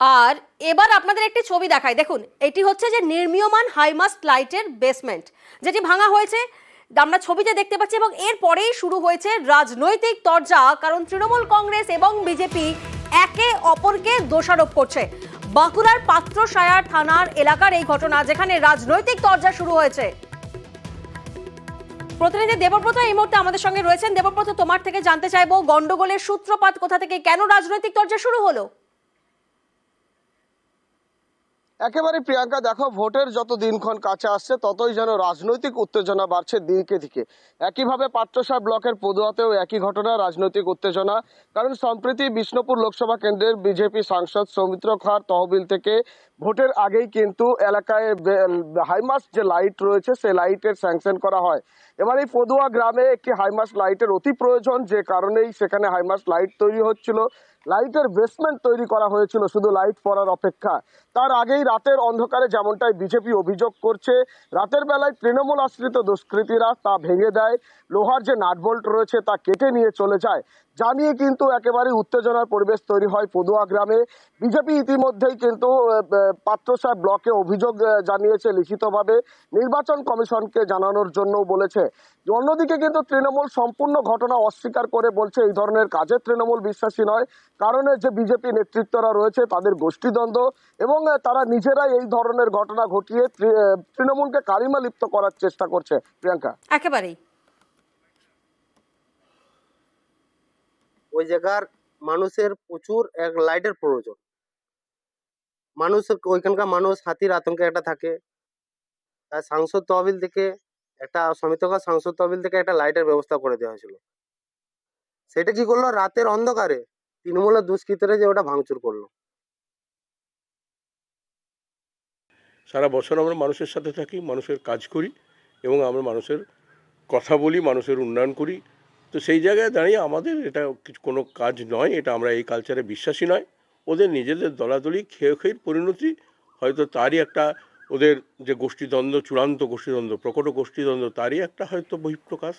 আর এবার আপনাদের একটি ছবি দেখাই, দেখুন এটি হচ্ছে যে নির্মীয়মান হাইমাস্ট লাইটের বেসমেন্ট, যেটি ভাঙা হয়েছে আমরা ছবিতে দেখতে পাচ্ছি। এবং এরপরেই শুরু হয়েছে রাজনৈতিক তরজা, কারণ তৃণমূল কংগ্রেস এবং বিজেপি একে অপরকে দোষারোপ করছে। বাঁকুড়ার পাত্রসায়ার থানার এলাকার এই ঘটনা, যেখানে রাজনৈতিক তরজা শুরু হয়েছে। প্রতিনিধি দেবব্রত এই মুহূর্তে আমাদের সঙ্গে রয়েছেন। দেবব্রত, তোমার থেকে জানতে চাইবো গন্ডগোলের সূত্রপাত কোথা থেকে, কেন রাজনৈতিক তরজা শুরু হলো? একেবারে প্রিয়াঙ্কা, দেখো, ভোটের যত দিনক্ষণ কাছে আসছে ততই যেন রাজনৈতিক উত্তেজনা বাড়ছে দিকে দিকে। একইভাবে পাত্রসার ব্লকের পদুয়াতেও একই ঘটনা, রাজনৈতিক উত্তেজনা। কারণ সম্প্রতি বিষ্ণুপুর লোকসভা কেন্দ্রের বিজেপি সাংসদ সৌমিত্র খাঁর তহবিল থেকে ভোটের আগেই কিন্তু এলাকায় হাইমাস্ট যে লাইট রয়েছে সেই লাইটের স্যাংশন করা হয়। এবার এই পদুয়া গ্রামে একটি হাইমাস্ট লাইটের অতি প্রয়োজন, যে কারণেই সেখানে হাইমাস্ট লাইট তৈরি হচ্ছিল। লাইটের বেসমেন্ট তৈরি করা হয়েছিল শুধু লাইট পড়ার অপেক্ষা। তার আগেই রাতের অন্ধকারে, যেমনটাই বিজেপি অভিযোগ করছে, রাতের বেলায় তৃণমূল আশ্রিত দুষ্কৃতীরা তা ভেঙে দেয়, লোহার যে নাটবোল্ট রয়েছে তা কেটে নিয়ে চলে যায়। যা নিয়ে কিন্তু একেবারে উত্তেজনার পরিবেশ তৈরি হয় পদুয়া গ্রামে। বিজেপি ইতিমধ্যেই কিন্তু পাত্রসার ব্লকে অভিযোগ জানিয়েছে লিখিতভাবে, নির্বাচন কমিশনকে জানানোর জন্য বলেছে। অন্যদিকে কিন্তু তৃণমূল সম্পূর্ণ ঘটনা অস্বীকার করে বলছে এই ধরনের কাজে তৃণমূল বিশ্বাসী নয়। কারণ যে বিজেপি নেতৃত্বরা রয়েছে তাদের গোষ্ঠীদ্বন্দ্ব, এবং তারা নিজেরাই এই ধরনের ঘটনা ঘটিয়ে তৃণমূলকে কালিমা লিপ্ত করার চেষ্টা করছে। প্রিয়াঙ্কা, একেবারেই ওই জায়গার মানুষের প্রচুর এক লাইটের প্রয়োজন। মানুষ, ওইখানকার মানুষ হাতির আতঙ্কে একটা থাকে। তার সাংসদ তহবিল থেকে একটা সমিতকার সাংসদ তহবিল থেকে একটা লাইটের ব্যবস্থা করে দেওয়া হয়েছিল। সেটা কি করলো, রাতের অন্ধকারে তৃণমূলের দুষ্কৃতীরা যে ওটা ভাঙচুর করলো। সারা বছর আমরা মানুষের সাথে থাকি, মানুষের কাজ করি এবং আমরা মানুষের কথা বলি, মানুষের উন্নয়ন করি। তো সেই জায়গায় দাঁড়িয়ে আমাদের এটা কিছু কোনো কাজ নয়, এটা আমরা এই কালচারে বিশ্বাসী নয়। ওদের নিজেদের দলাদলি খেয়ের পরিণতি, হয়তো তারই একটা, ওদের যে গোষ্ঠীদ্বন্দ্ব, চূড়ান্ত গোষ্ঠীদ্বন্দ্ব, প্রকট গোষ্ঠীদ্বন্দ্ব, তারই একটা হয়তো বহিঃপ্রকাশ।